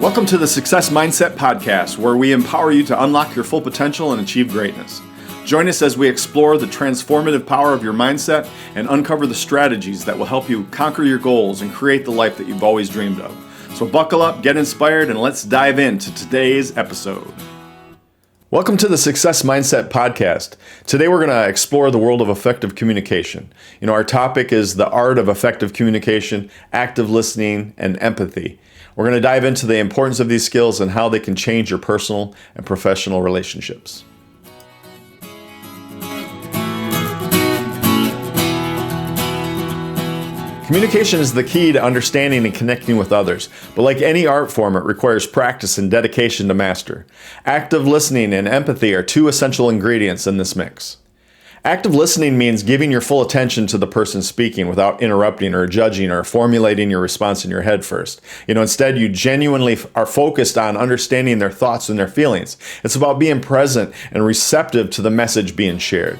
Welcome to the Success Mindset Podcast, where we empower you to unlock your full potential and achieve greatness. Join us as we explore the transformative power of your mindset and uncover the strategies that will help you conquer your goals and create the life that you've always dreamed of. So buckle up, get inspired, and let's dive into today's episode. Welcome to the Success Mindset Podcast. Today we're going to explore the world of effective communication. Our topic is the art of effective communication, active listening, and empathy. We're going to dive into the importance of these skills and how they can change your personal and professional relationships. Communication is the key to understanding and connecting with others, but like any art form, it requires practice and dedication to master. Active listening and empathy are two essential ingredients in this mix. Active listening means giving your full attention to the person speaking without interrupting or judging or formulating your response in your head first. Instead, you genuinely are focused on understanding their thoughts and their feelings. It's about being present and receptive to the message being shared.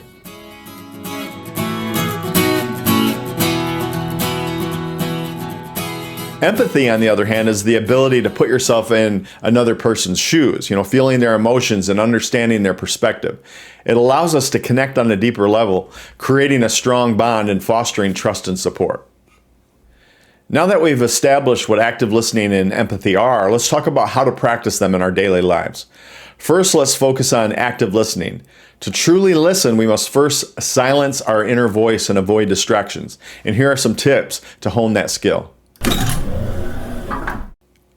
Empathy, on the other hand, is the ability to put yourself in another person's shoes, feeling their emotions and understanding their perspective. It allows us to connect on a deeper level, creating a strong bond and fostering trust and support. Now that we've established what active listening and empathy are, let's talk about how to practice them in our daily lives. First, let's focus on active listening. To truly listen, we must first silence our inner voice and avoid distractions. And here are some tips to hone that skill.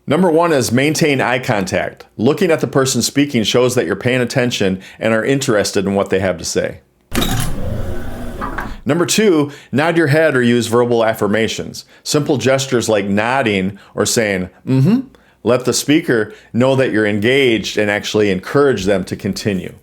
Number one is maintain eye contact. Looking at the person speaking shows that you're paying attention and are interested in what they have to say. Number two, nod your head or use verbal affirmations. Simple gestures like nodding or saying, let the speaker know that you're engaged and actually encourage them to continue.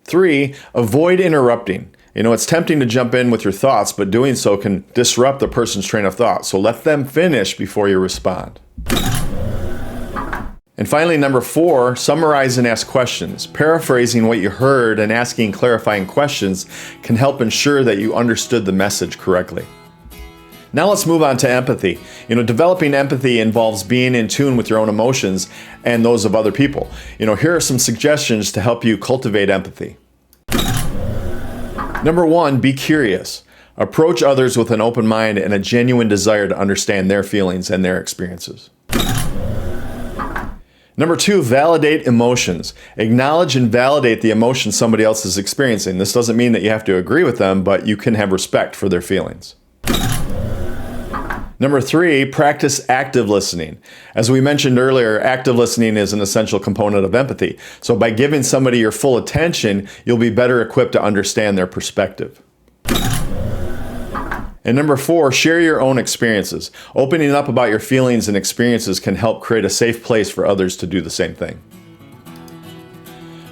Three, avoid interrupting. It's tempting to jump in with your thoughts, but doing so can disrupt the person's train of thought. So let them finish before you respond. And finally, number four, summarize and ask questions. Paraphrasing what you heard and asking clarifying questions can help ensure that you understood the message correctly. Now let's move on to empathy. Developing empathy involves being in tune with your own emotions and those of other people. Here are some suggestions to help you cultivate empathy. Number one, be curious. Approach others with an open mind and a genuine desire to understand their feelings and their experiences. Number two, validate emotions. Acknowledge and validate the emotions somebody else is experiencing. This doesn't mean that you have to agree with them, but you can have respect for their feelings. Number three, practice active listening. As we mentioned earlier, active listening is an essential component of empathy. So by giving somebody your full attention, you'll be better equipped to understand their perspective. And number four, share your own experiences. Opening up about your feelings and experiences can help create a safe place for others to do the same thing.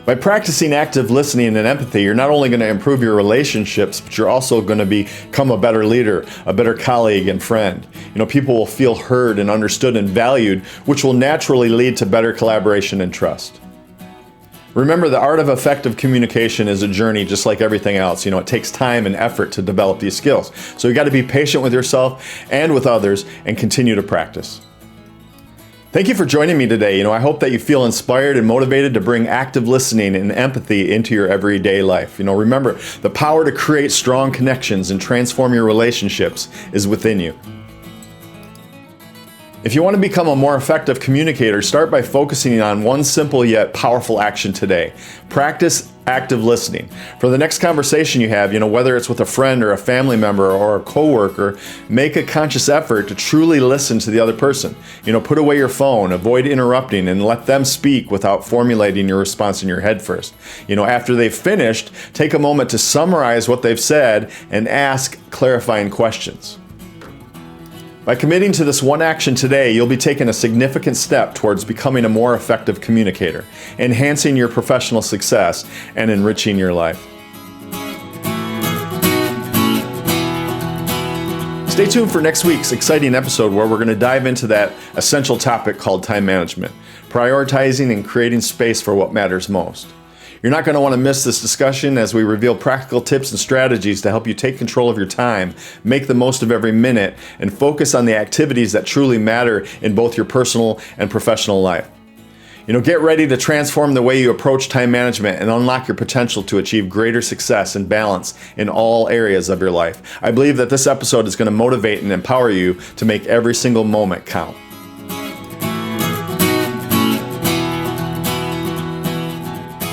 By practicing active listening and empathy, you're not only going to improve your relationships, but you're also going to become a better leader, a better colleague and friend. People will feel heard and understood and valued, which will naturally lead to better collaboration and trust. Remember, the art of effective communication is a journey just like everything else. It takes time and effort to develop these skills. So you got to be patient with yourself and with others and continue to practice. Thank you for joining me today. I hope that you feel inspired and motivated to bring active listening and empathy into your everyday life. Remember, the power to create strong connections and transform your relationships is within you. If you want to become a more effective communicator, start by focusing on one simple yet powerful action today. Practice active listening. For the next conversation you have, whether it's with a friend or a family member or a coworker, make a conscious effort to truly listen to the other person. Put away your phone, avoid interrupting, and let them speak without formulating your response in your head first. After they've finished, take a moment to summarize what they've said and ask clarifying questions. By committing to this one action today, you'll be taking a significant step towards becoming a more effective communicator, enhancing your professional success, and enriching your life. Stay tuned for next week's exciting episode where we're going to dive into that essential topic called time management, prioritizing and creating space for what matters most. You're not going to want to miss this discussion as we reveal practical tips and strategies to help you take control of your time, make the most of every minute, and focus on the activities that truly matter in both your personal and professional life. Get ready to transform the way you approach time management and unlock your potential to achieve greater success and balance in all areas of your life. I believe that this episode is going to motivate and empower you to make every single moment count.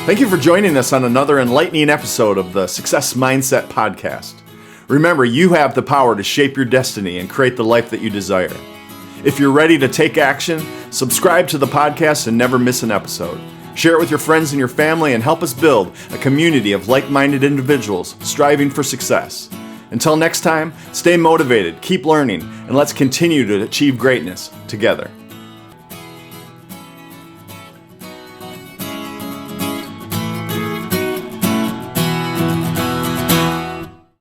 Thank you for joining us on another enlightening episode of the Success Mindset Podcast. Remember, you have the power to shape your destiny and create the life that you desire. If you're ready to take action, subscribe to the podcast and never miss an episode. Share it with your friends and your family and help us build a community of like-minded individuals striving for success. Until next time, stay motivated, keep learning, and let's continue to achieve greatness together.